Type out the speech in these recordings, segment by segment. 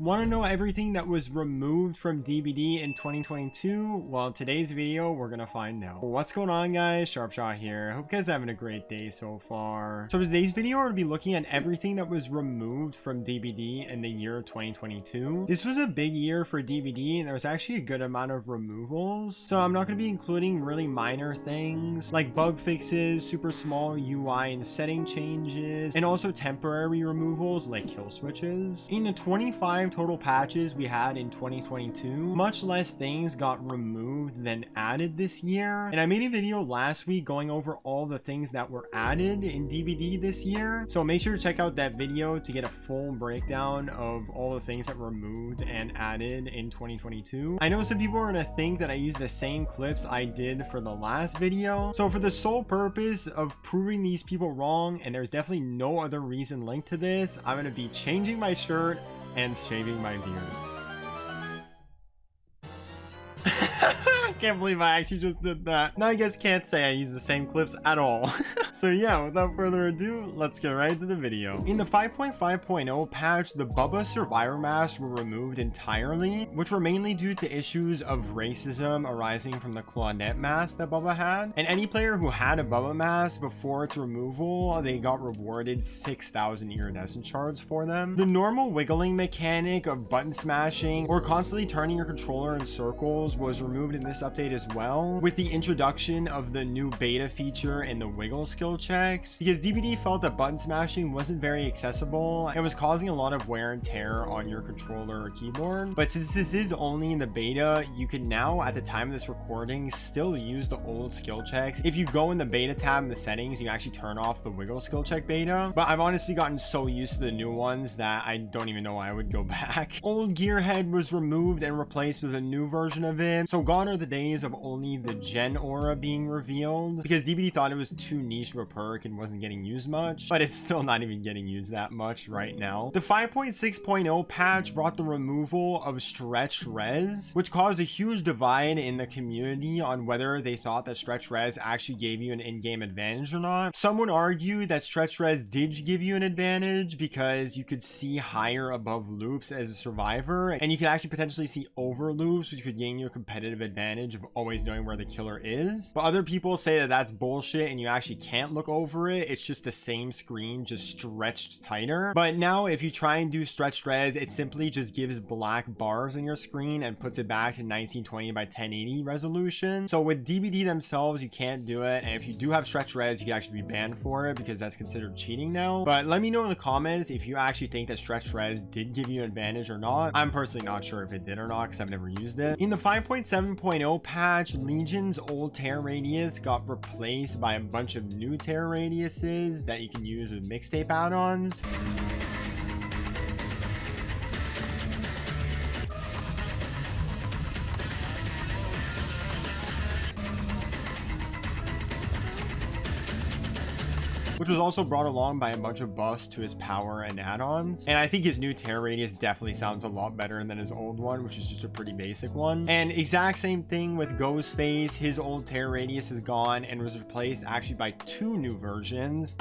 Want to know everything that was removed from DBD in 2022? Well, today's video, we're gonna find out. What's going on, guys? Sharpshot here. Hope you guys are having a great day so far. So today's video, we're gonna be looking at everything that was removed from DBD in the year 2022. This was a big year for DBD, and there was actually a good amount of removals. So I'm not gonna be including really minor things like bug fixes, super small UI and setting changes, and also temporary removals like kill switches. In the 25 total patches we had in 2022, much less things got removed than added this year. And I made a video last week going over all the things that were added in DBD this year, so make sure to check out that video to get a full breakdown of all the things that were removed and added in 2022. I know some people are gonna think that I use the same clips I did for the last video, so for the sole purpose of proving these people wrong, and there's definitely no other reason linked to this, I'm gonna be changing my shirt and shaving my beard. I can't believe I actually just did that. Now I guess can't say I use the same clips at all. So yeah, without further ado, let's get right into the video. In the 5.5.0 patch, the Bubba survivor masks were removed entirely, which were mainly due to issues of racism arising from the clawnet mask that Bubba had. And any player who had a Bubba mask before its removal, they got rewarded 6,000 iridescent shards for them. The normal wiggling mechanic of button smashing or constantly turning your controller in circles was removed in this update as well, with the introduction of the new beta feature in the wiggle skill checks, because DBD felt that button smashing wasn't very accessible and was causing a lot of wear and tear on your controller or keyboard. But since this is only in the beta, you can now, at the time of this recording, still use the old skill checks. If you go in the beta tab in the settings, you actually turn off the wiggle skill check beta, but I've honestly gotten so used to the new ones that I don't even know why I would go back. Old gearhead was removed and replaced with a new version of it, so gone are the days of only the gen aura being revealed, because DBD thought it was too niche of a perk and wasn't getting used much, but it's still not even getting used that much right now. The 5.6.0 patch brought the removal of stretch res, which caused a huge divide in the community on whether they thought that stretch res actually gave you an in-game advantage or not. Some would argue that stretch res did give you an advantage because you could see higher above loops as a survivor, and you could actually potentially see over loops, which could gain you a competitive advantage of always knowing where the killer is. But other people say that that's bullshit and you actually can't look over it. It's just the same screen, just stretched tighter. But now if you try and do stretched res, it simply just gives black bars on your screen and puts it back to 1920 by 1080 resolution. So with DBD themselves, you can't do it. And if you do have stretch res, you can actually be banned for it because that's considered cheating now. But let me know in the comments if you actually think that stretch res did give you an advantage or not. I'm personally not sure if it did or not because I've never used it. In the 5.7.0 patch, Legion's old tear radius got replaced by a bunch of new tear radiuses that you can use with mixtape add-ons. Which was also brought along by a bunch of buffs to his power and add-ons. And I think his new tear radius definitely sounds a lot better than his old one, which is just a pretty basic one. And exact same thing with Ghostface. His old tear radius is gone and was replaced actually by two new versions.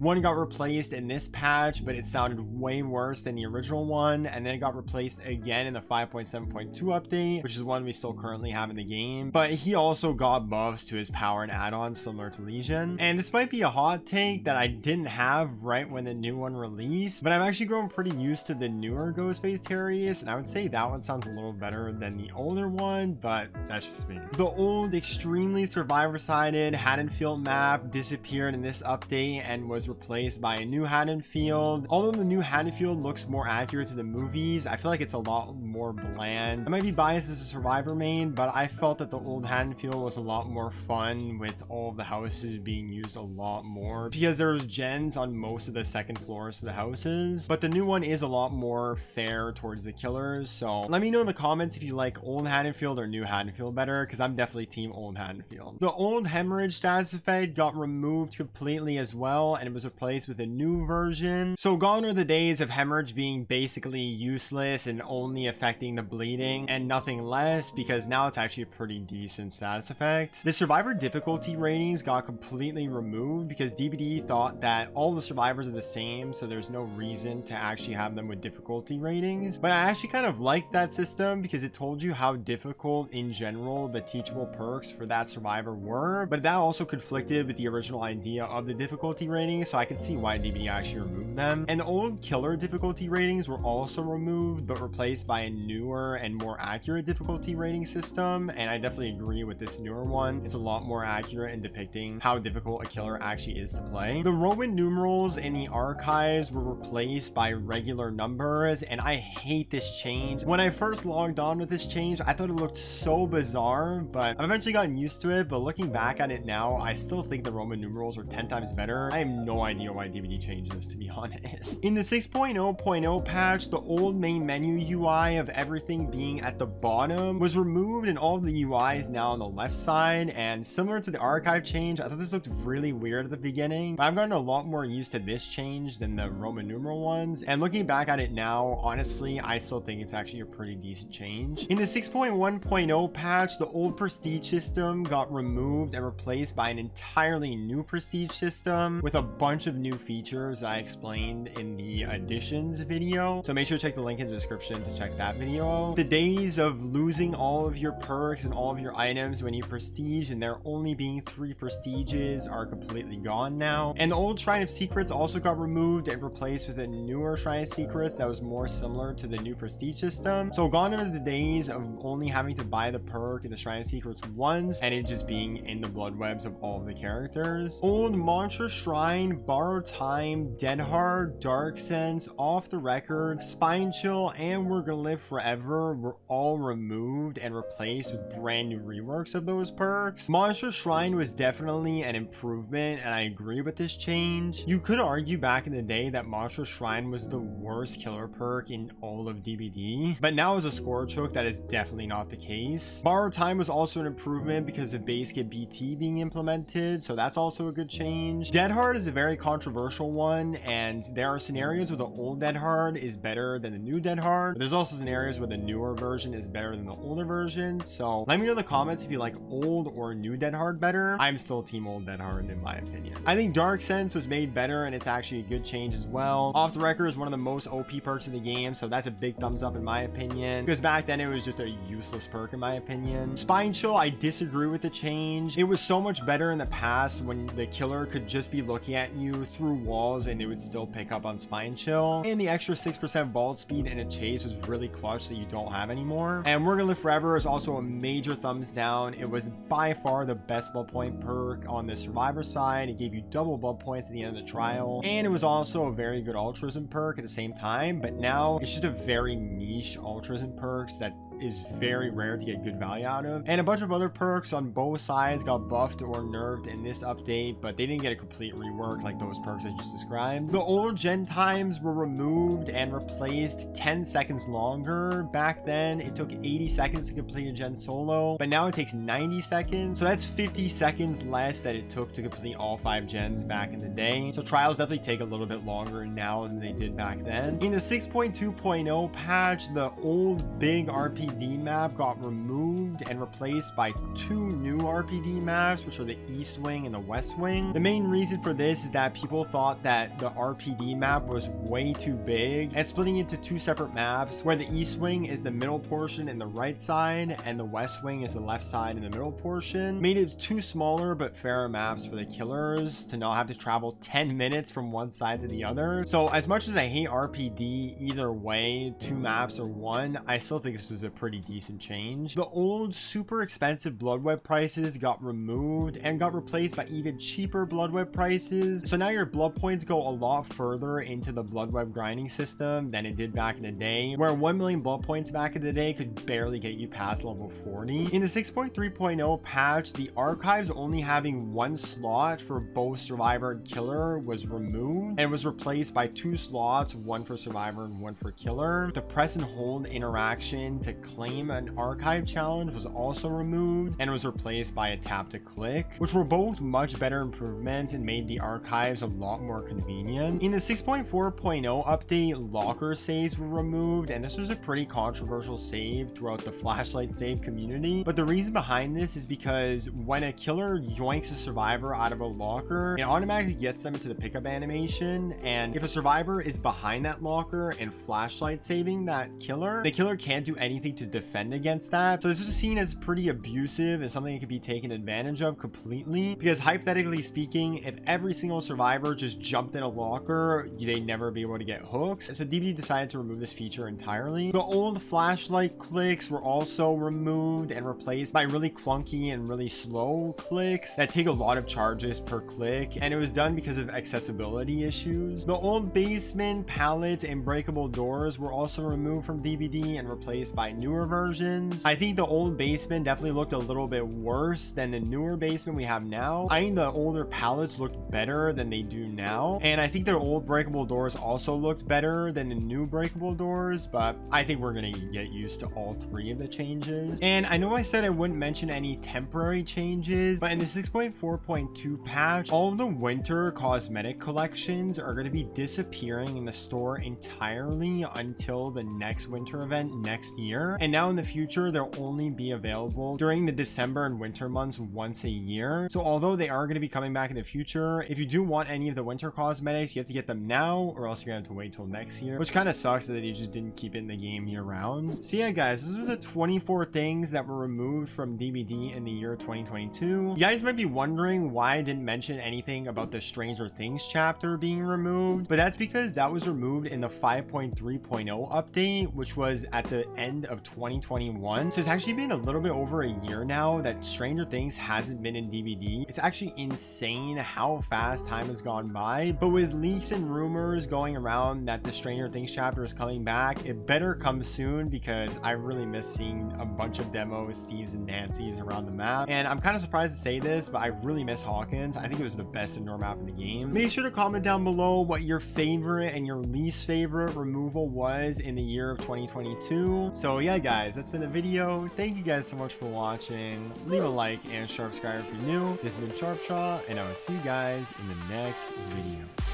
One got replaced in this patch, but it sounded way worse than the original one, and then it got replaced again in the 5.7.2 update, which is one we still currently have in the game. But he also got buffs to his power and add-ons similar to Legion. And this might be a hot take that I didn't have right when the new one released, but I've actually grown pretty used to the newer Ghostface Terrius, and I would say that one sounds a little better than the older one, but that's just me. The old extremely survivor-sided Haddonfield map disappeared in this update and was replaced by a new Haddonfield. Although the new Haddonfield looks more accurate to the movies, I feel like it's a lot more bland. I might be biased as a survivor main, but I felt that the old Haddonfield was a lot more fun with all of the houses being used a lot more because there was gens on most of the second floors of the houses. But the new one is a lot more fair towards the killers, so let me know in the comments if you like old Haddonfield or new Haddonfield better, because I'm definitely team old Haddonfield. The old hemorrhage status effect got removed completely as well, and it was was replaced with a new version. So gone are the days of hemorrhage being basically useless and only affecting the bleeding and nothing less, because now it's actually a pretty decent status effect. The survivor difficulty ratings got completely removed because DBD thought that all the survivors are the same, so there's no reason to actually have them with difficulty ratings. But I actually kind of liked that system because it told you how difficult in general the teachable perks for that survivor were, but that also conflicted with the original idea of the difficulty ratings, so I could see why DBD actually removed them. And the old killer difficulty ratings were also removed but replaced by a newer and more accurate difficulty rating system, and I definitely agree with this newer one. It's a lot more accurate in depicting how difficult a killer actually is to play. The Roman numerals in the archives were replaced by regular numbers, and I hate this change. When I first logged on with this change, I thought it looked so bizarre, but I've eventually gotten used to it. But looking back at it now, I still think the Roman numerals are 10 times better. I have no idea why DBD changed this, to be honest. In the 6.0.0 patch, the old main menu UI of everything being at the bottom was removed, and all the UI is now on the left side. And similar to the archive change, I thought this looked really weird at the beginning, but I've gotten a lot more used to this change than the Roman numeral ones. And looking back at it now, honestly, I still think it's actually a pretty decent change. In the 6.1.0 patch, the old prestige system got removed and replaced by an entirely new prestige system with a bunch of new features that I explained in the additions video. So make sure to check the link in the description to check that video. The days of losing all of your perks and all of your items when you prestige and there only being 3 prestiges are completely gone now. And the old Shrine of Secrets also got removed and replaced with a newer Shrine of Secrets that was more similar to the new prestige system. So gone are the days of only having to buy the perk in the Shrine of Secrets once and it just being in the blood webs of all of the characters. Old Mantra Shrine, Borrow Time, Dead Hard, Dark Sense, Off the Record, Spine Chill, and We're Gonna Live Forever were all removed and replaced with brand new reworks of those perks. Monster Shrine was definitely an improvement, and I agree with this change. You could argue back in the day that Monster Shrine was the worst killer perk in all of DBD, but now as a score choke, that is definitely not the case. Borrow Time was also an improvement because of base kit BT being implemented, so that's also a good change. Dead Hard is a very controversial one, and there are scenarios where the old Dead Hard is better than the new Dead Hard. There's also scenarios where the newer version is better than the older version, so let me know in the comments if you like old or new Dead Hard better. I'm still team old Dead Hard in my opinion. I think Dark Sense was made better and it's actually a good change as well. Off the Record is one of the most OP perks in the game, so that's a big thumbs up in my opinion, because back then it was just a useless perk in my opinion. Spine Chill, I disagree with the change. It was so much better in the past when the killer could just be looking at you through walls and it would still pick up on Spine Chill, and the extra 6% vault speed in a chase was really clutch that you don't have anymore. And We're Gonna Live Forever is also a major thumbs down. It was by far the best blood point perk on the survivor side. It gave you double blood points at the end of the trial, and it was also a very good altruism perk at the same time, but now it's just a very niche altruism perks that is very rare to get good value out of. And a bunch of other perks on both sides got buffed or nerfed in this update, but they didn't get a complete rework like those perks I just described. The old gen times were removed and replaced 10 seconds longer. Back then it took 80 seconds to complete a gen solo, but now it takes 90 seconds, so that's 50 seconds less that it took to complete all 5 gens back in the day. So trials definitely take a little bit longer now than they did back then. In the 6.2.0 patch, the old big RPD map got removed and replaced by 2 new RPD maps, which are the East Wing and the West Wing. The main reason for this is that people thought that the RPD map was way too big, and splitting into 2 separate maps where the East Wing is the middle portion and the right side and the West Wing is the left side and the middle portion made it 2 smaller but fairer maps for the killers to not have to travel 10 minutes from one side to the other. So as much as I hate RPD either way, 2 maps or 1, I still think this was a pretty decent change. The old super expensive blood web prices got removed and got replaced by even cheaper blood web prices, so now your blood points go a lot further into the blood web grinding system than it did back in the day, where 1 million blood points back in the day could barely get you past level 40. In the 6.3.0 patch, the archives only having 1 slot for both survivor and killer was removed and was replaced by 2 slots, 1 for survivor and 1 for killer. The press and hold interaction to claim an archive challenge was also removed and was replaced by a tap to click, which were both much better improvements and made the archives a lot more convenient. In the 6.4.0 update, locker saves were removed, and this was a pretty controversial save throughout the flashlight save community. But the reason behind this is because when a killer yoinks a survivor out of a locker, it automatically gets them into the pickup animation, and if a survivor is behind that locker and flashlight saving that killer, the killer can't do anything to defend against that. So this is seen as pretty abusive and something that could be taken advantage of completely, because hypothetically speaking, if every single survivor just jumped in a locker, they'd never be able to get hooks. So DBD decided to remove this feature entirely. The old flashlight clicks were also removed and replaced by really clunky and really slow clicks that take a lot of charges per click, and it was done because of accessibility issues. The old basement, pallets, and breakable doors were also removed from DBD and replaced by newer versions. I think the old basement definitely looked a little bit worse than the newer basement we have now. I think the older pallets looked better than they do now, and I think the old breakable doors also looked better than the new breakable doors, but I think we're gonna get used to all three of the changes. And I know I said I wouldn't mention any temporary changes, but in the 6.4.2 patch, all of the winter cosmetic collections are going to be disappearing in the store entirely until the next winter event next year. And now in the future, they'll only be available during the December and winter months once a year. So although they are going to be coming back in the future, if you do want any of the winter cosmetics, you have to get them now, or else you're going to have to wait till next year, which kind of sucks that they just didn't keep it in the game year round. So yeah, guys, this was the 24 things that were removed from DBD in the year 2022. You guys might be wondering why I didn't mention anything about the Stranger Things chapter being removed, but that's because that was removed in the 5.3.0 update, which was at the end of 2021. So it's actually been a little bit over a year now that Stranger Things hasn't been in DBD. It's actually insane how fast time has gone by, but with leaks and rumors going around that the Stranger Things chapter is coming back, it better come soon, because I really miss seeing a bunch of demos, Steves and Nancy's around the map. And I'm kind of surprised to say this, but I really miss Hawkins. I think it was the best indoor map in the game. Make sure to comment down below what your favorite and your least favorite removal was in the year of 2022. So yeah, guys, that's been the video. Thank you guys so much for watching. Leave a like and subscribe if you're new. This has been Sharpshaw, and I will see you guys in the next video.